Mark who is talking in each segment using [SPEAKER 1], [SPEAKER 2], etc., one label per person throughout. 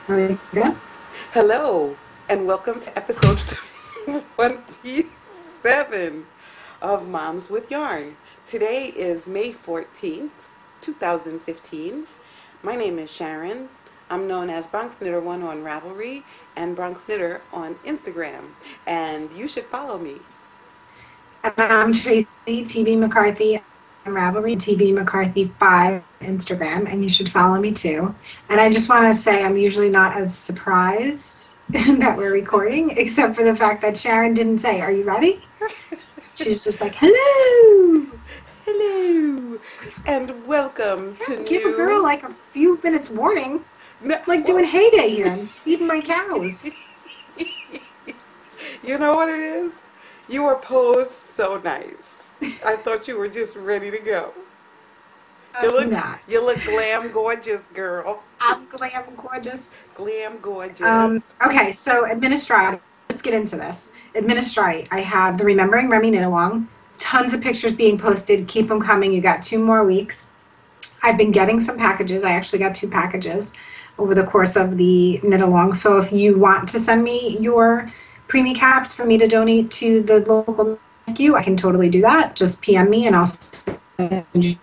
[SPEAKER 1] Very good.
[SPEAKER 2] Hello, and welcome to episode 27 of Moms with Yarn. Today is May 14th, 2015. My name is Sharon. I'm known as Bronx Knitter One on Ravelry and Bronx Knitter on Instagram. And you should follow me.
[SPEAKER 1] And I'm Tracy TV McCarthy on Ravelry, TV McCarthy 5 Instagram, and you should follow me too. And I just want to say I'm usually not as surprised that we're recording, except for the fact that Sharon didn't say, "Are you ready?" She's just like, "Hello."
[SPEAKER 2] Hello, and welcome to
[SPEAKER 1] Give a girl
[SPEAKER 2] new.
[SPEAKER 1] like a few minutes warning,
[SPEAKER 2] No,
[SPEAKER 1] like doing
[SPEAKER 2] well,
[SPEAKER 1] heyday here and feeding my cows.
[SPEAKER 2] you know what it is? You were posed so nice. I thought you were just ready to go. You
[SPEAKER 1] I'm
[SPEAKER 2] look,
[SPEAKER 1] not.
[SPEAKER 2] you look glam gorgeous, girl.
[SPEAKER 1] I'm glam gorgeous.
[SPEAKER 2] Glam gorgeous.
[SPEAKER 1] Okay, so Administrati, let's get into this. Administrati, I have the Remembering Remy Knit-Along, tons of pictures being posted. Keep them coming. You got 2 more weeks. I've been getting some packages. I actually got 2 packages over the course of the Knit-Along. So if you want to send me your preemie caps for me to donate to the local NICU, I can totally do that. Just PM me and I'll send you.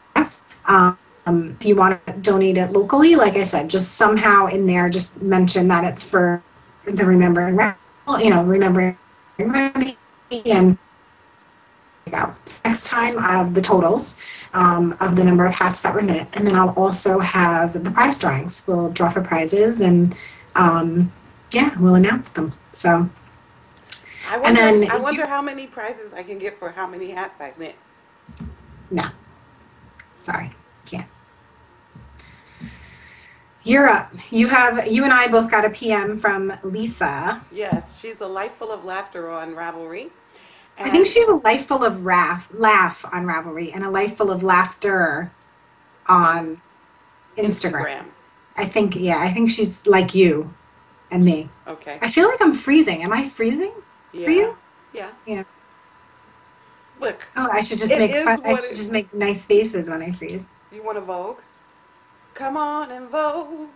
[SPEAKER 1] If you want to donate it locally, like I said, just somehow in there, just mention that it's for the Remembering, Remembering Remedy, and next time I have the totals of the number of hats that were knit, and then I'll also have the prize drawings. We'll draw for prizes, and yeah, we'll announce them. So,
[SPEAKER 2] I
[SPEAKER 1] and
[SPEAKER 2] wonder.
[SPEAKER 1] then
[SPEAKER 2] I wonder how many prizes I can get for how many hats I knit.
[SPEAKER 1] no, sorry, can't. You're up. You and I both got a PM from Lisa.
[SPEAKER 2] Yes, she's a life full of laughter on Ravelry,
[SPEAKER 1] I think
[SPEAKER 2] and
[SPEAKER 1] she's a life full of laugh on Ravelry and a life full of laughter
[SPEAKER 2] on
[SPEAKER 1] on Instagram.
[SPEAKER 2] Instagram.
[SPEAKER 1] I think she's like you and me.
[SPEAKER 2] Okay.
[SPEAKER 1] I feel like I'm freezing. Am I freezing for
[SPEAKER 2] Yeah.
[SPEAKER 1] you?
[SPEAKER 2] Yeah.
[SPEAKER 1] Yeah.
[SPEAKER 2] Look,
[SPEAKER 1] Oh, I should just
[SPEAKER 2] it
[SPEAKER 1] make
[SPEAKER 2] is
[SPEAKER 1] fun. I
[SPEAKER 2] what
[SPEAKER 1] should
[SPEAKER 2] it.
[SPEAKER 1] just make nice faces when I freeze.
[SPEAKER 2] You want to Vogue? Come on and Vogue.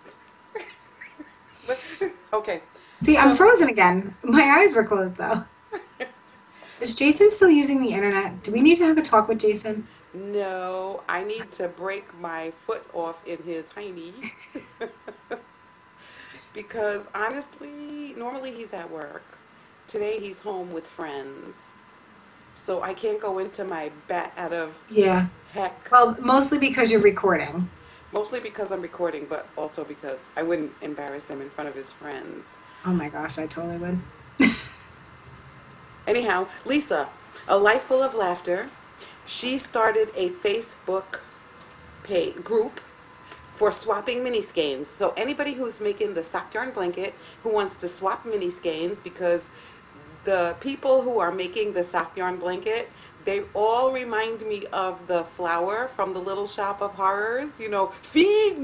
[SPEAKER 2] Okay.
[SPEAKER 1] See, I'm
[SPEAKER 2] So
[SPEAKER 1] frozen again. My eyes were closed though. Is Jason still using the internet? Do we need to have a talk with Jason?
[SPEAKER 2] no, I need to break my foot off in his hiney because honestly, normally he's at work. Today he's home with friends. So I can't go into my bat out of
[SPEAKER 1] Yeah.
[SPEAKER 2] heck,
[SPEAKER 1] Well, mostly because you're recording.
[SPEAKER 2] mostly because I'm recording, but also because I wouldn't embarrass him in front of his friends.
[SPEAKER 1] Oh my gosh, I totally would.
[SPEAKER 2] Anyhow, Lisa, a life full of laughter. She started a Facebook group for swapping mini skeins. So anybody who's making the sock yarn blanket who wants to swap mini skeins, because the people who are making the sock yarn blanket, they all remind me of the flower from the Little Shop of Horrors.
[SPEAKER 1] Yeah.
[SPEAKER 2] Feed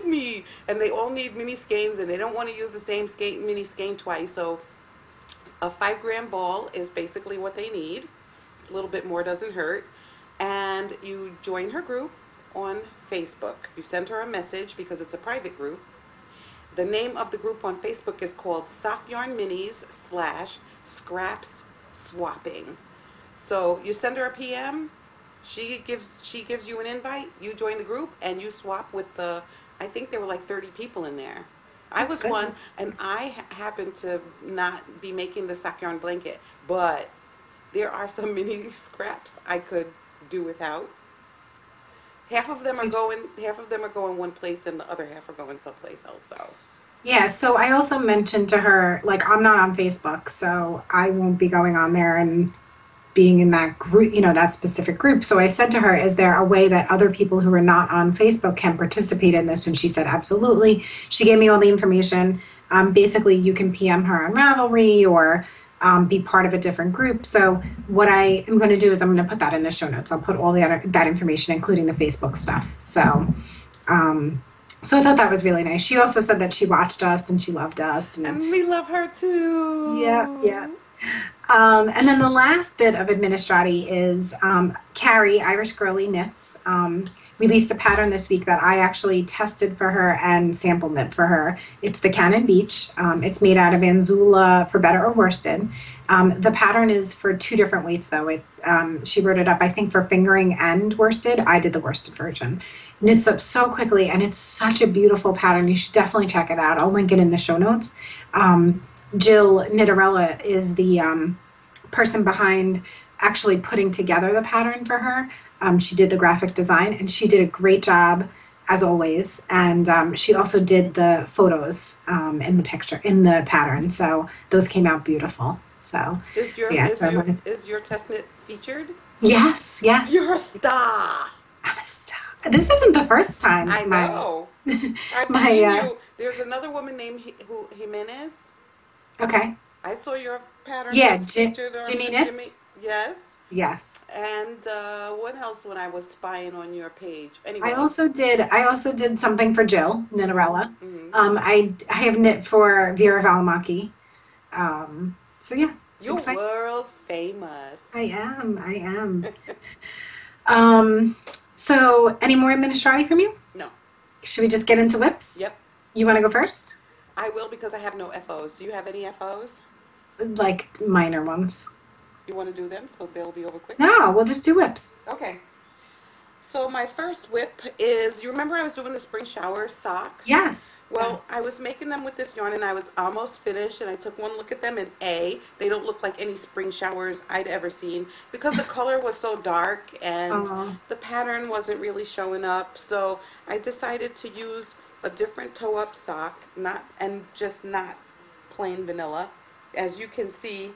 [SPEAKER 2] me, and they all need mini skeins, and they don't want to use the same mini skein twice. So a 5 gram ball is basically what they need. A little bit more doesn't hurt. And you join her group on Facebook. You send her a message because it's a private group. The name of the group on Facebook is called Sock Yarn Minis slash Scraps Swapping. So you send her a PM. She gives you an invite. You join the group and you swap with the. I think there were like 30 people in there. I
[SPEAKER 1] That's
[SPEAKER 2] was
[SPEAKER 1] good.
[SPEAKER 2] one, and I happen to not be making the sock yarn blanket, but there are some mini scraps I could do without. Half of them are going one place, and the other half are going someplace else. So,
[SPEAKER 1] Yeah, so I also mentioned to her, like, I'm not on Facebook, so I won't be going on there and being in that group, that specific group. So I said to her, is there a way that other people who are not on Facebook can participate in this? And she said, absolutely. She gave me all the information. Basically, you can PM her on Ravelry or be part of a different group. So what I am going to do is I'm going to put that in the show notes. I'll put all that information, including the Facebook stuff. Um, so I thought that was really nice. She also said that she watched us and she loved us. And
[SPEAKER 2] and we love her
[SPEAKER 1] yeah, yeah.
[SPEAKER 2] too.
[SPEAKER 1] And then the last bit of administrati is Carrie, Irish Girly Knits. released a pattern this week that I actually tested for her and sample knit for her. It's the Cannon Beach. It's made out of Anzula for better or worsted. The pattern is for two different weights, though. She wrote it up, I think, for fingering and worsted. I did the worsted version. Knits up so quickly, and it's such a beautiful pattern. You should definitely check it out. I'll link it in the show notes. Jill Knitterella is the person behind actually putting together the pattern for her. She did the graphic design, and she did a great job as always. And she also did the photos in the picture in the pattern, so those came out beautiful. So yeah. So I wanted to,
[SPEAKER 2] is your test knit featured?
[SPEAKER 1] yes, yes.
[SPEAKER 2] You're a star.
[SPEAKER 1] I'm a star. This isn't the first time.
[SPEAKER 2] I know. I've
[SPEAKER 1] My
[SPEAKER 2] seen you. There's another woman named Jimenez.
[SPEAKER 1] okay.
[SPEAKER 2] I saw your pattern
[SPEAKER 1] Yeah,
[SPEAKER 2] was featured on
[SPEAKER 1] Jimmy
[SPEAKER 2] Jimmy.
[SPEAKER 1] Knits.
[SPEAKER 2] Yes.
[SPEAKER 1] Yes.
[SPEAKER 2] And what else when I was spying on your page?
[SPEAKER 1] I
[SPEAKER 2] Anyway.
[SPEAKER 1] also did. I also did something for Jill Knitterella.
[SPEAKER 2] Hmm.
[SPEAKER 1] I have knit for Vera Valimaki. So yeah, it's
[SPEAKER 2] You're
[SPEAKER 1] exciting.
[SPEAKER 2] world famous.
[SPEAKER 1] I am. I am. Um, so any more ministry from you?
[SPEAKER 2] No.
[SPEAKER 1] Should we just get into whips?
[SPEAKER 2] Yep.
[SPEAKER 1] You want to go first?
[SPEAKER 2] I will because I have no FOs. Do you have any FOs?
[SPEAKER 1] Like minor ones.
[SPEAKER 2] You want to do them so they'll be over quick?
[SPEAKER 1] No, we'll just do whips.
[SPEAKER 2] Okay. So my first whip is, you remember I was doing the spring shower socks?
[SPEAKER 1] Yes.
[SPEAKER 2] Well,
[SPEAKER 1] Yes.
[SPEAKER 2] I was making them with this yarn and I was almost finished and I took one look at them and they don't look like any spring showers I'd ever seen because the color was so dark and
[SPEAKER 1] Oh.
[SPEAKER 2] the pattern wasn't really showing up. So I decided to use a different toe-up sock, not plain vanilla. As you can see,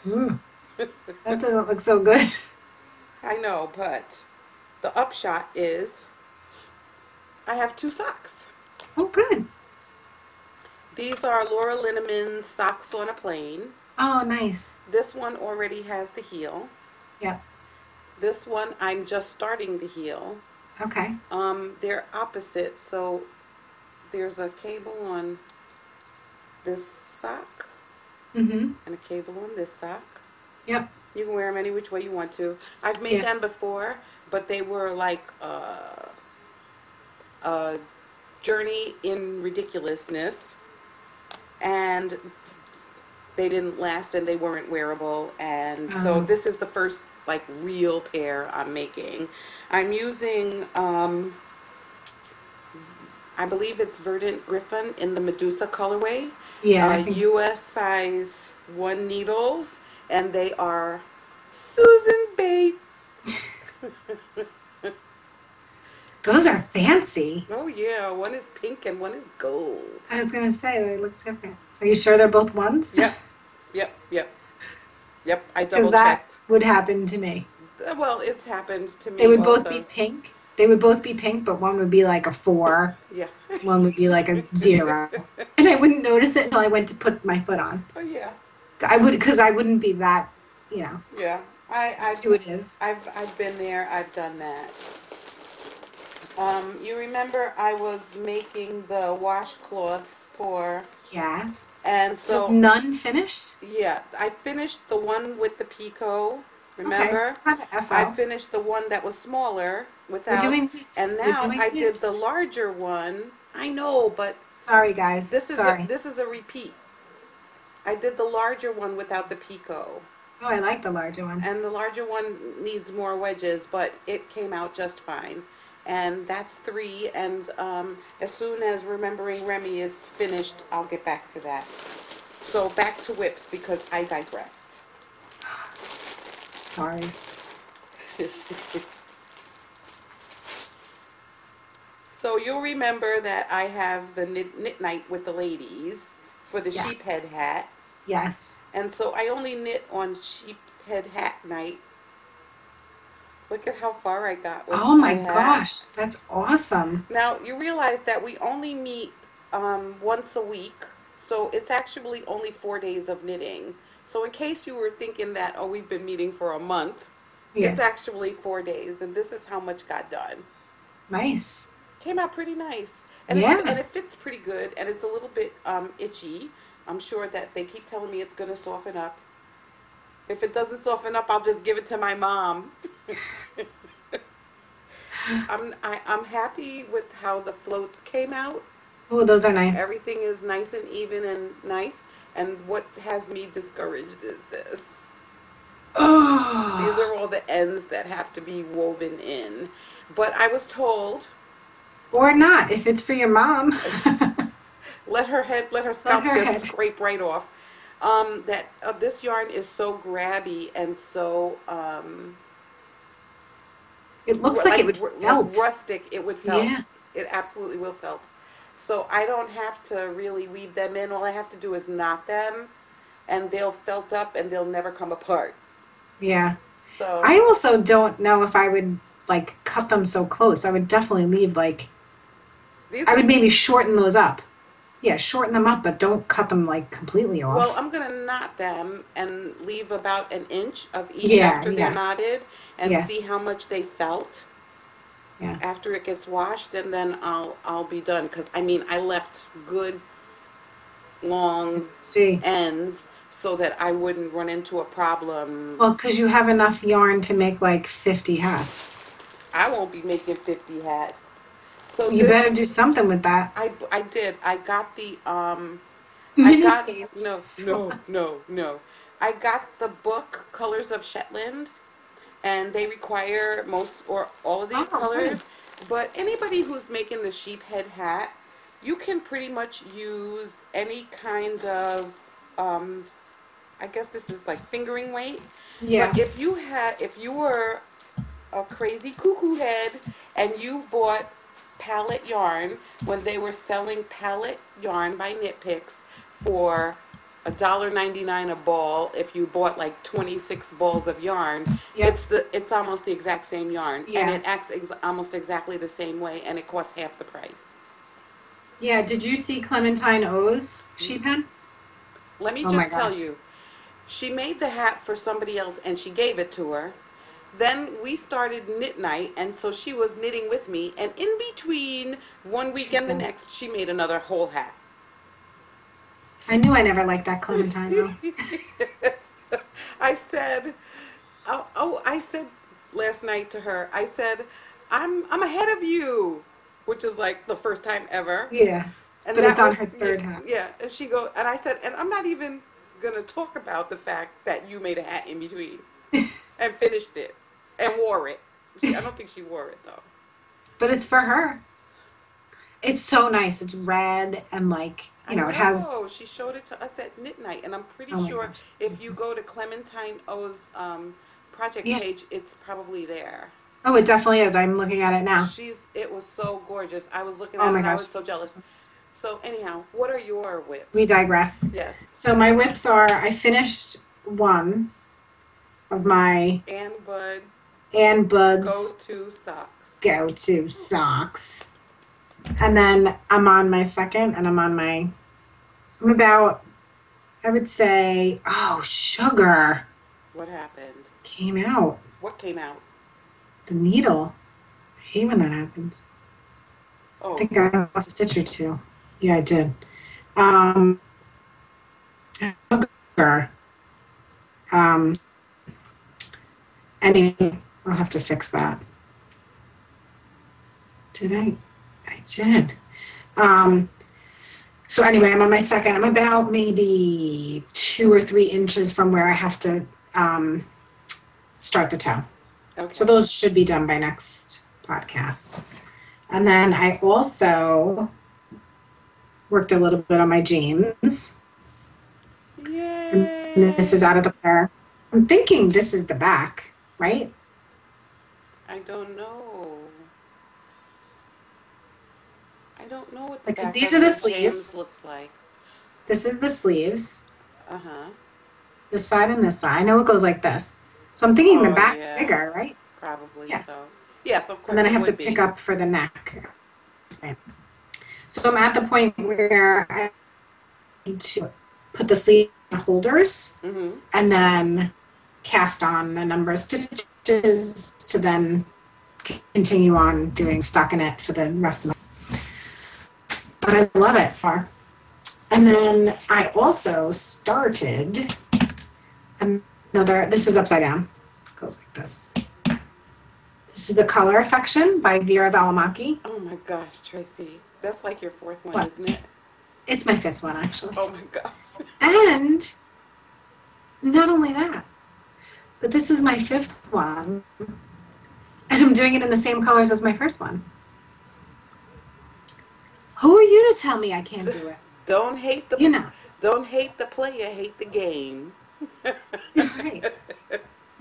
[SPEAKER 1] Mm, that doesn't look so good.
[SPEAKER 2] I know, but the upshot is I have two socks.
[SPEAKER 1] Oh, good.
[SPEAKER 2] These are Laura Linneman's socks on a plane.
[SPEAKER 1] Oh, nice.
[SPEAKER 2] This one already has the heel.
[SPEAKER 1] Yep.
[SPEAKER 2] This one I'm just starting the heel.
[SPEAKER 1] Okay.
[SPEAKER 2] They're opposite, so there's a cable on this sock
[SPEAKER 1] Mm-hmm.
[SPEAKER 2] and a cable on this sock.
[SPEAKER 1] Yep.
[SPEAKER 2] You can wear them any which way you want to. I've made
[SPEAKER 1] Yeah.
[SPEAKER 2] them before, but they were like a journey in ridiculousness, and they didn't last and they weren't wearable. And so
[SPEAKER 1] Oh.
[SPEAKER 2] this is the first like real pair I'm making. I'm using I believe it's Verdant Griffin in the Medusa colorway.
[SPEAKER 1] Yeah, I think
[SPEAKER 2] US size 1 needles, and they are Susan Bates.
[SPEAKER 1] those are fancy.
[SPEAKER 2] Oh yeah, one is pink and one is gold.
[SPEAKER 1] I was gonna say they look different. Are you sure they're both ones?
[SPEAKER 2] Yep, yep, yep, yep. I
[SPEAKER 1] Because
[SPEAKER 2] double
[SPEAKER 1] that
[SPEAKER 2] checked.
[SPEAKER 1] would happen to me.
[SPEAKER 2] Well, it's happened to
[SPEAKER 1] They
[SPEAKER 2] me
[SPEAKER 1] would both be
[SPEAKER 2] also.
[SPEAKER 1] pink. They would both be pink, but one would be like a 4,
[SPEAKER 2] Yeah.
[SPEAKER 1] one would be like a 0. And I wouldn't notice it until I went to put my foot on.
[SPEAKER 2] Oh yeah,
[SPEAKER 1] I would, because I wouldn't be that, you know,
[SPEAKER 2] yeah.
[SPEAKER 1] intuitive.
[SPEAKER 2] I've been there. I've done that. You remember I was making the washcloths for,
[SPEAKER 1] Yes.
[SPEAKER 2] and
[SPEAKER 1] So
[SPEAKER 2] so
[SPEAKER 1] none finished?
[SPEAKER 2] yeah, I finished the one with the picot.
[SPEAKER 1] Okay, so
[SPEAKER 2] Remember?
[SPEAKER 1] you have an
[SPEAKER 2] I
[SPEAKER 1] FO.
[SPEAKER 2] finished the one that was smaller
[SPEAKER 1] We're
[SPEAKER 2] without,
[SPEAKER 1] doing whips.
[SPEAKER 2] and
[SPEAKER 1] We're
[SPEAKER 2] now
[SPEAKER 1] doing
[SPEAKER 2] I did the
[SPEAKER 1] whips.
[SPEAKER 2] larger one. I know, but
[SPEAKER 1] Sorry, guys. Sorry.
[SPEAKER 2] this is a repeat. I did the larger one without the picot,
[SPEAKER 1] Oh, I like the larger one.
[SPEAKER 2] and the larger one needs more wedges, but it came out just fine. And that's 3. And as soon as Remembering Remy is finished, I'll get back to that. So back to whips because I digressed.
[SPEAKER 1] Sorry.
[SPEAKER 2] So you'll remember that I have the knit night with the ladies for the
[SPEAKER 1] Yes.
[SPEAKER 2] sheephead hat.
[SPEAKER 1] Yes.
[SPEAKER 2] And so I only knit on sheephead hat night. Look at how far I got with
[SPEAKER 1] Oh my
[SPEAKER 2] hat.
[SPEAKER 1] gosh, that's awesome.
[SPEAKER 2] Now you realize that we only meet once a week, so it's actually only 4 days of knitting. So in case you were thinking that, oh, we've been meeting for a month, it's
[SPEAKER 1] Yeah.
[SPEAKER 2] actually 4 days, and this is how much got done.
[SPEAKER 1] Nice.
[SPEAKER 2] Came out pretty nice, and
[SPEAKER 1] Yeah.
[SPEAKER 2] and it fits pretty good, and it's a little bit itchy. I'm sure that they keep telling me it's gonna soften up. If it doesn't soften up, I'll just give it to my mom. I'm happy with how the floats came out.
[SPEAKER 1] Oh, those are nice.
[SPEAKER 2] Everything is nice and even and nice. And what has me discouraged is this. These
[SPEAKER 1] Oh,
[SPEAKER 2] are all the ends that have to be woven in. But I was told,
[SPEAKER 1] or not if it's for your mom.
[SPEAKER 2] let her
[SPEAKER 1] Let
[SPEAKER 2] scalp
[SPEAKER 1] her
[SPEAKER 2] just
[SPEAKER 1] head.
[SPEAKER 2] scrape right off. That this yarn is so grabby and so
[SPEAKER 1] It looks like it would
[SPEAKER 2] like
[SPEAKER 1] felt.
[SPEAKER 2] rustic. It would felt.
[SPEAKER 1] Yeah,
[SPEAKER 2] It absolutely will felt. So I don't have to really weave them in. All I have to do is knot them, and they'll felt up and they'll never come apart.
[SPEAKER 1] yeah.
[SPEAKER 2] So
[SPEAKER 1] I also don't know if I would like cut them so close. I would definitely leave like
[SPEAKER 2] these
[SPEAKER 1] I
[SPEAKER 2] are
[SPEAKER 1] would maybe shorten those up. Yeah, shorten them up, but don't cut them like completely
[SPEAKER 2] well,
[SPEAKER 1] off.
[SPEAKER 2] I'm gonna knot them and leave about an inch of each
[SPEAKER 1] Yeah,
[SPEAKER 2] after they're
[SPEAKER 1] yeah,
[SPEAKER 2] knotted, and
[SPEAKER 1] yeah,
[SPEAKER 2] see how much they felt
[SPEAKER 1] yeah.
[SPEAKER 2] after it gets washed, and then I'll be done. Because I mean, I left good long
[SPEAKER 1] Let's see.
[SPEAKER 2] ends so that I wouldn't run into a problem.
[SPEAKER 1] Well, because you have enough yarn to make like 50 hats.
[SPEAKER 2] I won't be making 50 hats. So
[SPEAKER 1] You
[SPEAKER 2] this,
[SPEAKER 1] better do something with that.
[SPEAKER 2] I did. I got I
[SPEAKER 1] Mini
[SPEAKER 2] got,
[SPEAKER 1] skates.
[SPEAKER 2] no, no, no, no. I got the book, Colors of Shetland, and they require most or all of these
[SPEAKER 1] Oh, good.
[SPEAKER 2] colors. But anybody who's making the sheep head hat, you can pretty much use any kind of, um, I guess this is like fingering weight. But
[SPEAKER 1] Yeah.
[SPEAKER 2] if you were a crazy cuckoo head and you bought pallet yarn when they were selling pallet yarn by Knit Picks for $1.99 a ball, if you bought like 26 balls of yarn,
[SPEAKER 1] Yep.
[SPEAKER 2] it's almost the exact same yarn, and
[SPEAKER 1] Yeah.
[SPEAKER 2] it acts almost exactly the same way, and it costs half the price.
[SPEAKER 1] Yeah. Did you see Clementine O's sheep pen?
[SPEAKER 2] Let me
[SPEAKER 1] Oh my
[SPEAKER 2] just tell
[SPEAKER 1] gosh.
[SPEAKER 2] you, she made the hat for somebody else and she gave it to her. Then we started knit night, and so she was knitting with me, and in between one week
[SPEAKER 1] She
[SPEAKER 2] and the
[SPEAKER 1] did.
[SPEAKER 2] next, she made another whole hat.
[SPEAKER 1] I knew I never liked that Clementine though.
[SPEAKER 2] I said, I said last night to her, I said, I'm ahead of you, which is like the first time ever.
[SPEAKER 1] Yeah.
[SPEAKER 2] And
[SPEAKER 1] But it's
[SPEAKER 2] that
[SPEAKER 1] on
[SPEAKER 2] was,
[SPEAKER 1] her third hat.
[SPEAKER 2] yeah. And she go, and I said, and I'm not even gonna talk about the fact that you made a hat in between and finished it and wore it. I don't think she wore it though.
[SPEAKER 1] But it's for her. It's so nice. It's red and like,
[SPEAKER 2] I
[SPEAKER 1] it has
[SPEAKER 2] know. She showed it to us at midnight, and I'm pretty
[SPEAKER 1] oh my
[SPEAKER 2] sure
[SPEAKER 1] gosh.
[SPEAKER 2] if you go to Clementine O's project
[SPEAKER 1] Yeah.
[SPEAKER 2] page, it's probably there.
[SPEAKER 1] Oh, it definitely is. I'm looking at it now.
[SPEAKER 2] It was so gorgeous. I was looking
[SPEAKER 1] Oh
[SPEAKER 2] at it
[SPEAKER 1] my
[SPEAKER 2] and I
[SPEAKER 1] gosh.
[SPEAKER 2] was so jealous. So anyhow, what are your
[SPEAKER 1] We
[SPEAKER 2] whips?
[SPEAKER 1] digress.
[SPEAKER 2] Yes.
[SPEAKER 1] So my whips are I finished one of my
[SPEAKER 2] And Bud
[SPEAKER 1] Ann
[SPEAKER 2] go
[SPEAKER 1] Bud's
[SPEAKER 2] to socks.
[SPEAKER 1] go-to socks. And then I'm on my second and I'm about I would say, oh, sugar
[SPEAKER 2] What happened?
[SPEAKER 1] came out.
[SPEAKER 2] What came out?
[SPEAKER 1] The needle. I hate when that happens. I
[SPEAKER 2] Oh,
[SPEAKER 1] think I lost a stitch or two. Yeah, I did. Um, sugar. Um, anyway, I'll have to fix that. Did I? I did. Um, so anyway, I'm on my second. I'm about maybe 2 or 3 inches from where I have to start the toe. So
[SPEAKER 2] okay.
[SPEAKER 1] those should be done by next podcast. And then I also worked a little bit on my James. And this is out of
[SPEAKER 2] Yay!
[SPEAKER 1] the pair. I'm thinking this is the back, right?
[SPEAKER 2] I don't know. I don't know what the
[SPEAKER 1] Because
[SPEAKER 2] back
[SPEAKER 1] these
[SPEAKER 2] of
[SPEAKER 1] are the
[SPEAKER 2] your James
[SPEAKER 1] sleeves.
[SPEAKER 2] looks like.
[SPEAKER 1] This is the sleeves.
[SPEAKER 2] Uh huh.
[SPEAKER 1] This side and this side. I know it goes like this. So I'm thinking the
[SPEAKER 2] Oh,
[SPEAKER 1] back's
[SPEAKER 2] yeah.
[SPEAKER 1] bigger, right?
[SPEAKER 2] Probably
[SPEAKER 1] Yeah.
[SPEAKER 2] so. Yes, of
[SPEAKER 1] And then
[SPEAKER 2] course
[SPEAKER 1] I
[SPEAKER 2] it
[SPEAKER 1] have to
[SPEAKER 2] would
[SPEAKER 1] pick
[SPEAKER 2] be.
[SPEAKER 1] up for the neck. Right. So I'm at the point where I need to put the sleeve holders
[SPEAKER 2] Mm-hmm.
[SPEAKER 1] and then cast on a number of stitches to then continue on doing stockinette for the rest of my. But I love it far. And then I also started another. This is upside down. It goes like this. This is The Color Affection by Vera Valimaki.
[SPEAKER 2] Oh my gosh, Tracy. That's like your fourth one,
[SPEAKER 1] What?
[SPEAKER 2] isn't it?
[SPEAKER 1] It's my fifth one, actually.
[SPEAKER 2] Oh my God.
[SPEAKER 1] And not only that, but this is my fifth one, and I'm doing it in the same colors as my first one. Who are you to tell me I can't do it?
[SPEAKER 2] Don't hate the
[SPEAKER 1] You know,
[SPEAKER 2] don't hate the player, hate the game.
[SPEAKER 1] right.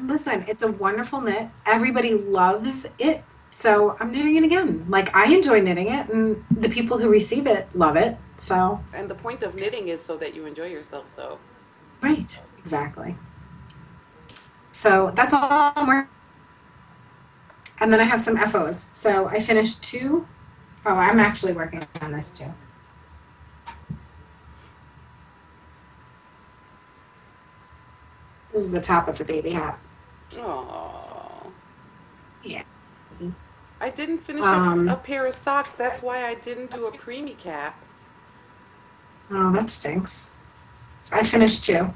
[SPEAKER 1] Listen, it's a wonderful knit. Everybody loves it. So I'm knitting it again. Like, I enjoy knitting it, and the people who receive it love it. So,
[SPEAKER 2] And the point of knitting is so that you enjoy yourself. So,
[SPEAKER 1] right. Exactly. So that's all I'm working. And then I have some FOs. So I finished two. Oh, I'm actually working on this too. This is the top of the baby hat.
[SPEAKER 2] oh,
[SPEAKER 1] Yeah.
[SPEAKER 2] I didn't finish
[SPEAKER 1] Um,
[SPEAKER 2] a pair of socks. That's why I didn't do a preemie cap.
[SPEAKER 1] oh, that stinks. So I finished two.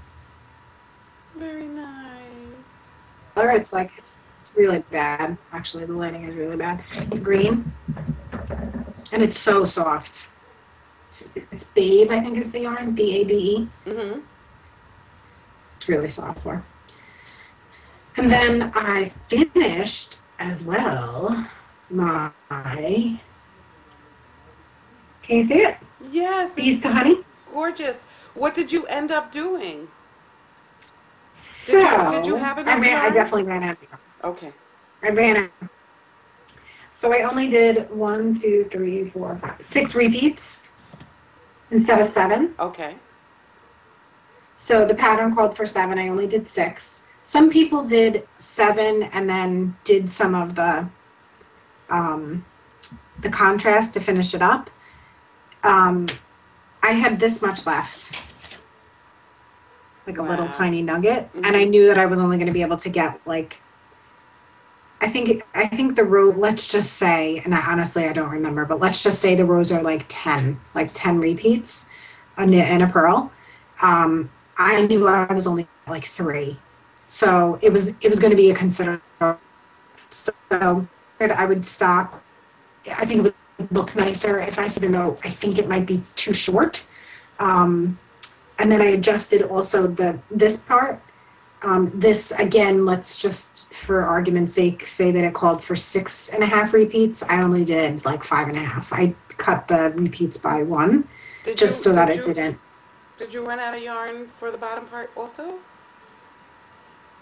[SPEAKER 2] Very nice.
[SPEAKER 1] Or it's really bad. Actually, the lighting is really bad. Green, and it's so soft. It's Babe, I think is the yarn. BABE.
[SPEAKER 2] Mm-hmm.
[SPEAKER 1] It's really soft for. And then I finished as well my. Can you see it?
[SPEAKER 2] Yes,
[SPEAKER 1] Bees
[SPEAKER 2] it's
[SPEAKER 1] to Honey.
[SPEAKER 2] gorgeous. What did you end up doing?
[SPEAKER 1] So
[SPEAKER 2] Did you have enough
[SPEAKER 1] I
[SPEAKER 2] yarn?
[SPEAKER 1] definitely ran out of yarn.
[SPEAKER 2] Okay.
[SPEAKER 1] I ran out. So I only did 1, 2, 3, 4, 5, 6 repeats instead of 7.
[SPEAKER 2] Okay.
[SPEAKER 1] So the pattern called for 7. I only did 6. Some people did 7 and then did some of the contrast to finish it up. I had this much left, like a little
[SPEAKER 2] Wow.
[SPEAKER 1] tiny nugget,
[SPEAKER 2] Mhm.
[SPEAKER 1] and I knew that I was only going to be able to get like. I think the row. Let's just say, and honestly I don't remember, but let's just say the rows are like 10 repeats, a knit and a purl. I knew I was only like 3, so it was going to be a considerable. So I would stop. I think it would look nicer if I said no. I think it might be too short. And then I adjusted also this part. This again, let's just for argument's sake say that it called for 6.5 repeats. I only did like 5.5. I cut the repeats by 1
[SPEAKER 2] Did
[SPEAKER 1] just
[SPEAKER 2] you
[SPEAKER 1] so that
[SPEAKER 2] did
[SPEAKER 1] it
[SPEAKER 2] you
[SPEAKER 1] didn't.
[SPEAKER 2] did you run out of yarn for the bottom part also?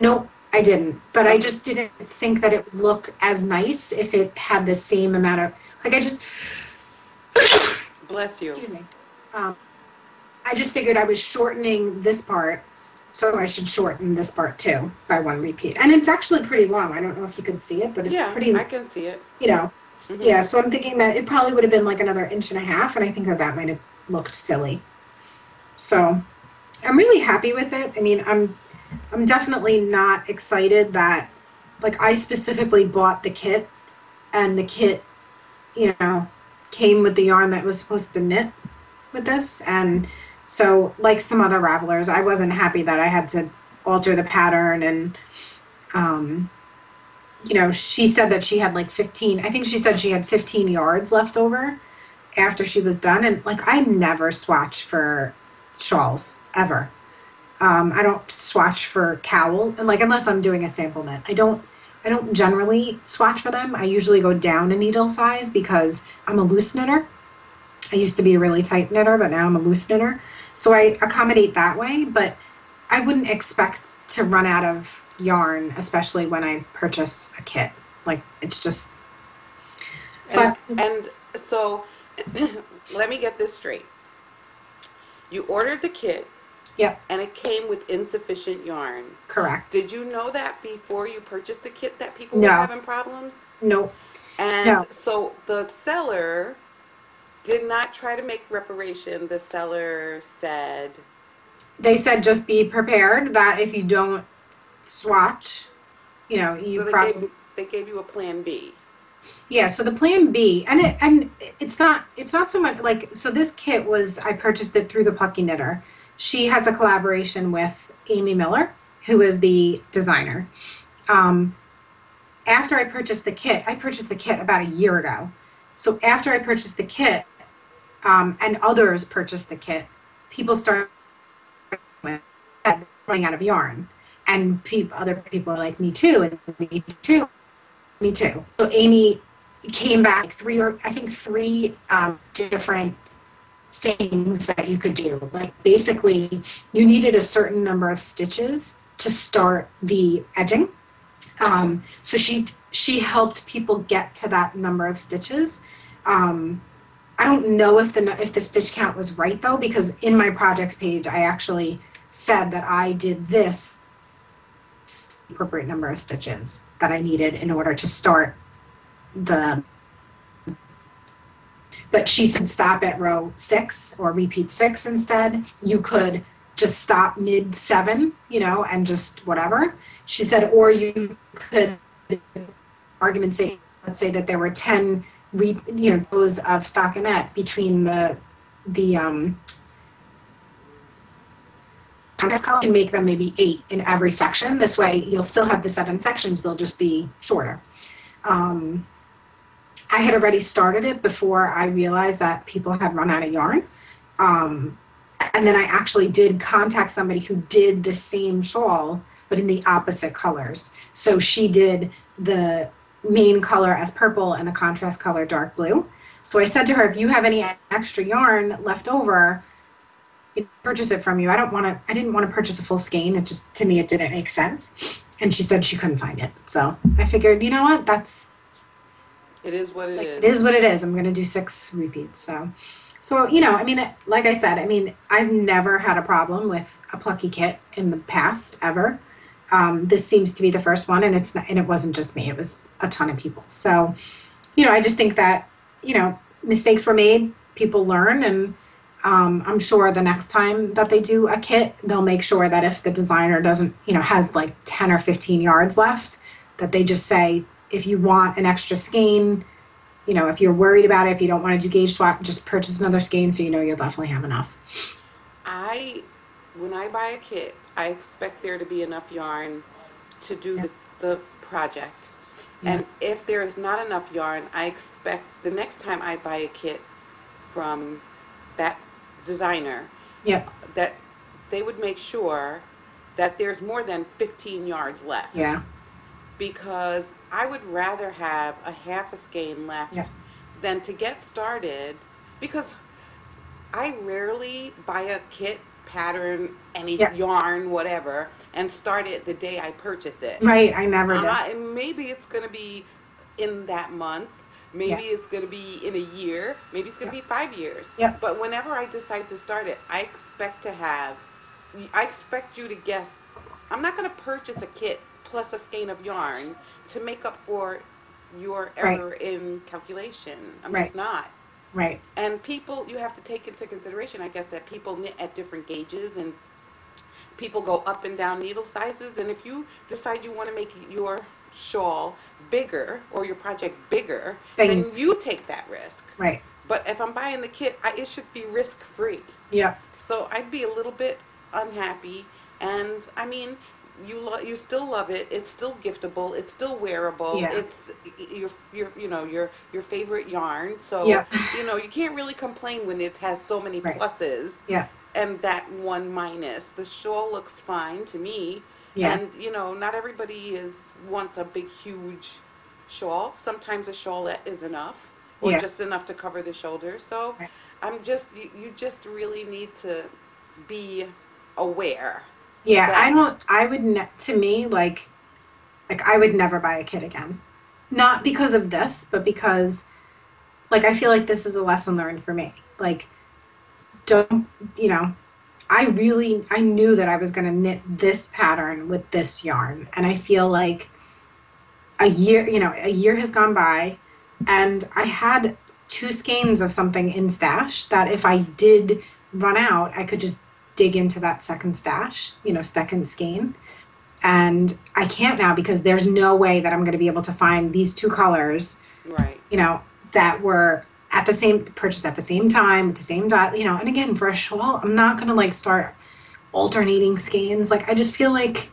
[SPEAKER 1] Nope, I didn't. But I
[SPEAKER 2] Okay.
[SPEAKER 1] just didn't think that it would look as nice if it had the same amount of like I just
[SPEAKER 2] Bless you.
[SPEAKER 1] excuse me. Um, I just figured I was shortening this part, so I should shorten this part too by 1 repeat. And it's actually pretty long. I don't know if you could see it, but it's
[SPEAKER 2] Yeah,
[SPEAKER 1] pretty,
[SPEAKER 2] I can see it.
[SPEAKER 1] you know.
[SPEAKER 2] Mhm.
[SPEAKER 1] Yeah, so I'm thinking that it probably would have been like another 1.5 inches, and I think that that might have looked silly. So I'm really happy with it. I mean, I'm definitely not excited that like I specifically bought the kit, and the kit, you know, came with the yarn that was supposed to knit with this. And so, like some other ravelers, I wasn't happy that I had to alter the pattern. And, um, she said that she had like 15, I think she said she had 15 yards left over after she was done. And like, I never swatch for shawls ever. I don't swatch for cowl, and like unless I'm doing a sample knit. I don't generally swatch for them. I usually go down a needle size because I'm a loose knitter. I used to be a really tight knitter, but now I'm a loose knitter. So I accommodate that way, but I wouldn't expect to run out of yarn, especially when I purchase a kit. Like it's just,
[SPEAKER 2] And
[SPEAKER 1] but
[SPEAKER 2] and so let me get this straight. You ordered the kit
[SPEAKER 1] yep,
[SPEAKER 2] and it came with insufficient yarn.
[SPEAKER 1] correct.
[SPEAKER 2] Did you know that before you purchased the kit that people were
[SPEAKER 1] No,
[SPEAKER 2] having problems?
[SPEAKER 1] no,
[SPEAKER 2] And
[SPEAKER 1] no.
[SPEAKER 2] so the seller did not try to make reparation. The seller said,
[SPEAKER 1] They said just be prepared that if you don't swatch, you
[SPEAKER 2] so
[SPEAKER 1] probably.
[SPEAKER 2] they gave you a plan B.
[SPEAKER 1] Yeah, so the plan B, and it's not so much like, so this kit was, I purchased it through the Pucky Knitter. She has a collaboration with Amy Miller, who is the designer. Um, after I purchased the kit about a year ago. So after I purchased the kit, and others purchased the kit, people started running out of yarn. And other people are like, me too, and me too, me too. So Amy came back like three different things that you could do. Like basically, you needed a certain number of stitches to start the edging. So she helped people get to that number of stitches. I don't know if the stitch count was right though, because in my projects page I actually said that I did this appropriate number of stitches that I needed in order to start the. But she said stop at row 6 or repeat 6 instead. You could just stop mid 7, and just whatever. She said, or you could argument say, let's say that there were 10 rows of stockinette between the contest column, and make them maybe 8 in every section. This way you'll still have the 7 sections, they'll just be shorter. I had already started it before I realized that people had run out of yarn. And then I actually did contact somebody who did the same shawl, but in the opposite colors. So she did the main color as purple and the contrast color dark blue. So I said to her, if you have any extra yarn left over, purchase it from you. I didn't want to purchase a full skein. To me, it didn't make sense. And she said she couldn't find it. So I figured, you know what,
[SPEAKER 2] it is what it is.
[SPEAKER 1] It is what it is. I'm going to do 6 repeats. So, like I said, I've never had a problem with a plucky kit in the past, ever. This seems to be the first one, and it wasn't just me. It was a ton of people. So, I just think that, mistakes were made, people learn, and I'm sure the next time that they do a kit, they'll make sure that if the designer doesn't, has like 10 or 15 yards left, that they just say, if you want an extra skein, if you're worried about it, if you don't want to do gauge swap, just purchase another skein so you'll definitely have enough.
[SPEAKER 2] When I buy a kit, I expect there to be enough yarn to do the project. Yeah. And if there is not enough yarn, I expect the next time I buy a kit from that designer, that they would make sure that there's more than 15 yards left.
[SPEAKER 1] Yeah.
[SPEAKER 2] Because I would rather have a half a skein left than to get started, because I rarely buy a kit, pattern, any yarn, whatever, and start it the day I purchase it.
[SPEAKER 1] Right, I never do.
[SPEAKER 2] Maybe it's going to be in that month. Maybe it's going to be in a year. Maybe it's going to be 5 years. But whenever I decide to start it, I expect you to guess. I'm not going to purchase a kit plus a skein of yarn to make up for your error in calculation. It's not.
[SPEAKER 1] Right.
[SPEAKER 2] And you have to take into consideration, I guess, that people knit at different gauges, and people go up and down needle sizes. And if you decide you want to make your shawl bigger or your project bigger, then you take that risk.
[SPEAKER 1] Right.
[SPEAKER 2] But if I'm buying the kit, it should be risk-free.
[SPEAKER 1] Yeah.
[SPEAKER 2] So I'd be a little bit unhappy. And you still love it. It's still giftable. It's still wearable.
[SPEAKER 1] Yeah.
[SPEAKER 2] It's your favorite yarn. So you can't really complain when it has so many pluses.
[SPEAKER 1] Yeah.
[SPEAKER 2] And that one minus. The shawl looks fine to me.
[SPEAKER 1] Yeah.
[SPEAKER 2] And not everybody wants a big huge shawl. Sometimes a shawlette is enough, or just enough to cover the shoulders. So you just really need to be aware.
[SPEAKER 1] Yeah, to me, I would never buy a kit again. Not because of this, but because, I feel like this is a lesson learned for me. I knew that I was going to knit this pattern with this yarn. And I feel like a year has gone by, and I had 2 skeins of something in stash that if I did run out, I could just dig into that second stash, second skein. And I can't now, because there's no way that I'm going to be able to find these 2 colors, that were purchased at the same time, with the same dot, and again, for a shawl, I'm not going to start alternating skeins. I just feel like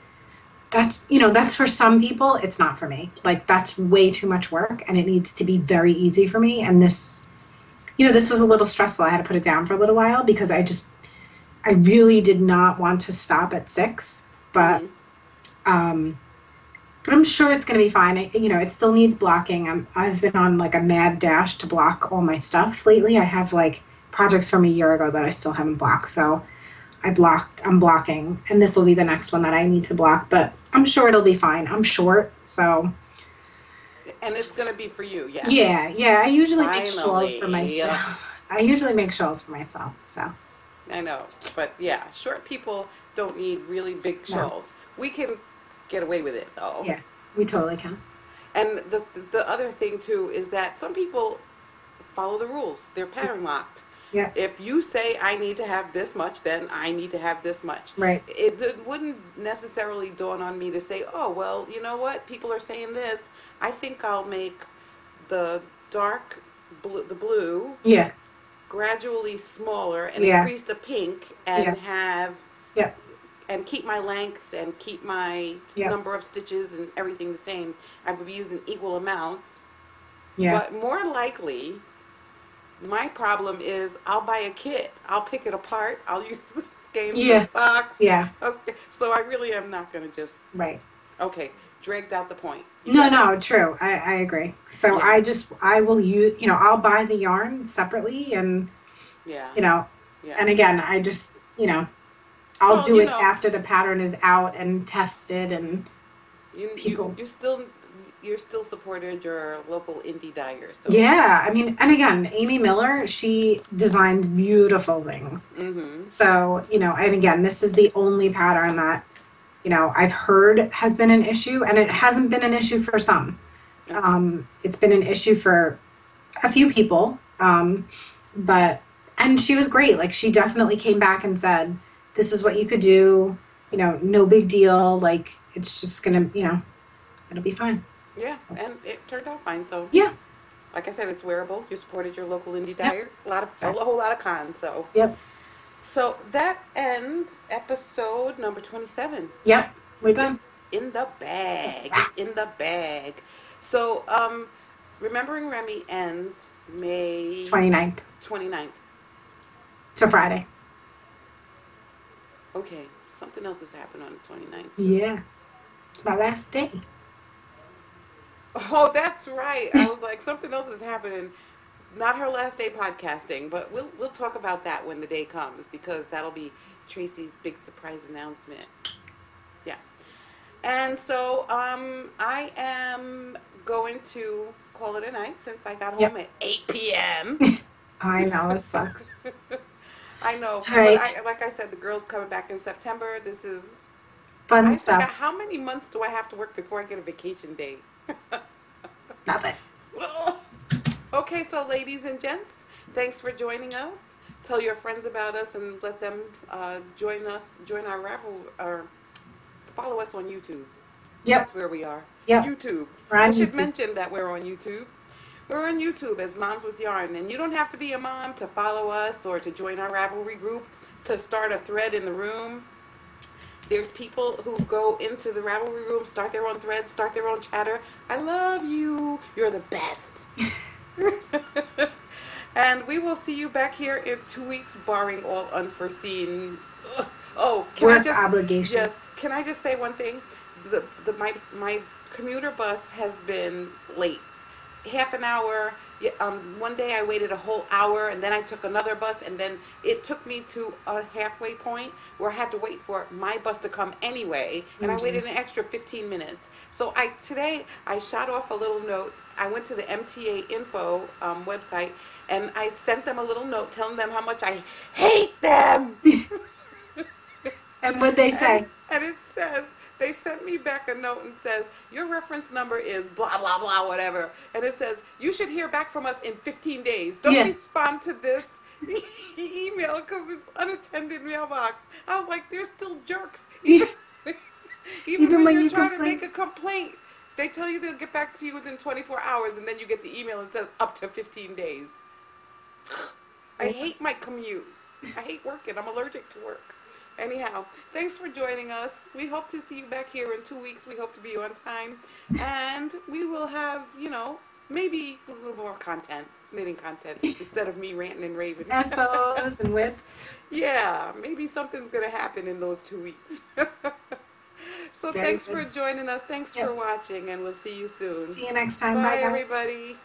[SPEAKER 1] that's, you know, that's for some people. It's not for me. Like, that's way too much work, and it needs to be very easy for me. And this, you know, this was a little stressful. I had to put it down for a little while because I really did not want to stop at 6,
[SPEAKER 2] Mm-hmm.
[SPEAKER 1] um, but I'm sure it's going to be fine. You know, it still needs blocking. I've been on like a mad dash to block all my stuff lately. I have like projects from a year ago that I still haven't blocked. So I'm blocking, and this will be the next one that I need to block, but I'm sure it'll be fine. I'm short. So
[SPEAKER 2] And it's gonna be for you, yeah.
[SPEAKER 1] yeah, yeah. I usually make shawls for
[SPEAKER 2] Finally.
[SPEAKER 1] myself. I usually make shawls for myself. So
[SPEAKER 2] I know. But yeah, short people don't need really big
[SPEAKER 1] no,
[SPEAKER 2] shawls. We can get away with it though.
[SPEAKER 1] yeah, we totally can.
[SPEAKER 2] And the other thing too is that some people follow the rules. They're pattern locked.
[SPEAKER 1] Yeah,
[SPEAKER 2] If you say I need to have this much, then I need to have this much.
[SPEAKER 1] right.
[SPEAKER 2] It wouldn't necessarily dawn on me to say, oh, well, you know what? People are saying this. I think I'll make the dark blue, the blue
[SPEAKER 1] Yeah,
[SPEAKER 2] gradually smaller and
[SPEAKER 1] yeah,
[SPEAKER 2] increase the pink
[SPEAKER 1] yeah,
[SPEAKER 2] and have
[SPEAKER 1] yeah,
[SPEAKER 2] and keep my length and keep my
[SPEAKER 1] yeah,
[SPEAKER 2] number of stitches and everything the same. I would be using equal amounts,
[SPEAKER 1] yeah,
[SPEAKER 2] but more likely my problem is I'll buy a kit. I'll pick it apart. I'll use the skein for
[SPEAKER 1] yeah,
[SPEAKER 2] socks.
[SPEAKER 1] yeah.
[SPEAKER 2] So I really am not going to just,
[SPEAKER 1] Right.
[SPEAKER 2] okay, dragged out the point. You
[SPEAKER 1] No,
[SPEAKER 2] get it.
[SPEAKER 1] no, true. I agree. So
[SPEAKER 2] Yeah,
[SPEAKER 1] I will use, you know, I'll buy the yarn separately, and,
[SPEAKER 2] yeah,
[SPEAKER 1] you know,
[SPEAKER 2] yeah.
[SPEAKER 1] and again, I just, you know, I'll
[SPEAKER 2] Well,
[SPEAKER 1] do
[SPEAKER 2] you
[SPEAKER 1] it
[SPEAKER 2] know,
[SPEAKER 1] after the pattern is out and tested and
[SPEAKER 2] you you
[SPEAKER 1] people.
[SPEAKER 2] you still you're still supported your local indie dyer. So,
[SPEAKER 1] Yeah, I mean, and again, Amy Miller, she designs beautiful things.
[SPEAKER 2] mm-hmm.
[SPEAKER 1] So, you know, and again, this is the only pattern that, you know, I've heard has been an issue, and it hasn't been an issue for some.
[SPEAKER 2] Okay,
[SPEAKER 1] It's been an issue for a few people. But, and she was great. Like, she definitely came back and said, this is what you could do, you know, no big deal. Like, it's just gonna, you know, it'll be fine.
[SPEAKER 2] yeah, and it turned out fine. So,
[SPEAKER 1] Yeah.
[SPEAKER 2] like I said, it's wearable. You supported your local indie
[SPEAKER 1] Yep.
[SPEAKER 2] dyer. A
[SPEAKER 1] Exactly.
[SPEAKER 2] whole lot of cons. So,
[SPEAKER 1] Yep.
[SPEAKER 2] so that ends episode number 27.
[SPEAKER 1] Yep. We're
[SPEAKER 2] It's
[SPEAKER 1] done.
[SPEAKER 2] in the bag. It's in the bag. So, Remembering Remy ends May
[SPEAKER 1] 29th.
[SPEAKER 2] 29th.
[SPEAKER 1] It's a Friday.
[SPEAKER 2] Okay, something else has happened on the 29th too.
[SPEAKER 1] Yeah. It's my last day.
[SPEAKER 2] Oh, that's right. I was like, something else is happening. Not her last day podcasting, but we'll talk about that when the day comes because that'll be Tracy's big surprise announcement. Yeah. And so I am going to call it a night since I got home
[SPEAKER 1] Yep.
[SPEAKER 2] at 8 p.m.
[SPEAKER 1] I know, it sucks.
[SPEAKER 2] I know,
[SPEAKER 1] All
[SPEAKER 2] but
[SPEAKER 1] right.
[SPEAKER 2] like I said, the girl's coming back in September. This is,
[SPEAKER 1] Fun
[SPEAKER 2] I forgot
[SPEAKER 1] stuff.
[SPEAKER 2] how many months do I have to work before I get a vacation day?
[SPEAKER 1] Love it.
[SPEAKER 2] Okay, so ladies and gents, thanks for joining us. Tell your friends about us and let them join our raffle, or follow us on YouTube.
[SPEAKER 1] Yep.
[SPEAKER 2] That's where we are.
[SPEAKER 1] Yep.
[SPEAKER 2] YouTube.
[SPEAKER 1] We're
[SPEAKER 2] I
[SPEAKER 1] on
[SPEAKER 2] should
[SPEAKER 1] YouTube.
[SPEAKER 2] mention that we're on YouTube. We're on YouTube as Moms with Yarn, and you don't have to be a mom to follow us or to join our Ravelry group, to start a thread in the room. There's people who go into the Ravelry room, start their own threads, start their own chatter. I love you. You're the best. And we will see you back here in 2 weeks, barring all unforeseen. Ugh. Oh, can I
[SPEAKER 1] Work
[SPEAKER 2] just
[SPEAKER 1] obligation.
[SPEAKER 2] yes? Can I just say one thing? My commuter bus has been late, half an hour. Yeah, one day I waited a whole hour, and then I took another bus, and then it took me to a halfway point where I had to wait for my bus to come anyway, and
[SPEAKER 1] Oh,
[SPEAKER 2] I waited
[SPEAKER 1] geez.
[SPEAKER 2] an extra 15 minutes. So today I shot off a little note. I went to the MTA info website, and I sent them a little note telling them how much I hate them.
[SPEAKER 1] And what they
[SPEAKER 2] And,
[SPEAKER 1] say?
[SPEAKER 2] and it says, they sent me back a note and says, your reference number is blah, blah, blah, whatever. And it says, you should hear back from us in 15 days. Don't
[SPEAKER 1] Yeah.
[SPEAKER 2] respond to this email because it's unattended mailbox. I was like, they're still jerks. Even, even
[SPEAKER 1] Even
[SPEAKER 2] when
[SPEAKER 1] when
[SPEAKER 2] you're
[SPEAKER 1] you
[SPEAKER 2] trying to
[SPEAKER 1] complain.
[SPEAKER 2] make a complaint, they tell you they'll get back to you within 24 hours, and then you get the email and says up to 15 days. I
[SPEAKER 1] Yeah.
[SPEAKER 2] hate my commute. I hate working. I'm allergic to work. Anyhow, thanks for joining us. We hope to see you back here in 2 weeks. We hope to be on time. And we will have, maybe a little more content, knitting content, instead of me ranting and raving.
[SPEAKER 1] FOs and whips.
[SPEAKER 2] Yeah, maybe something's going to happen in those 2 weeks. So
[SPEAKER 1] Very
[SPEAKER 2] thanks
[SPEAKER 1] good.
[SPEAKER 2] for joining us. Thanks for
[SPEAKER 1] Yep.
[SPEAKER 2] watching, and we'll see you soon.
[SPEAKER 1] See you next time. Bye,
[SPEAKER 2] Bye,
[SPEAKER 1] guys.
[SPEAKER 2] everybody.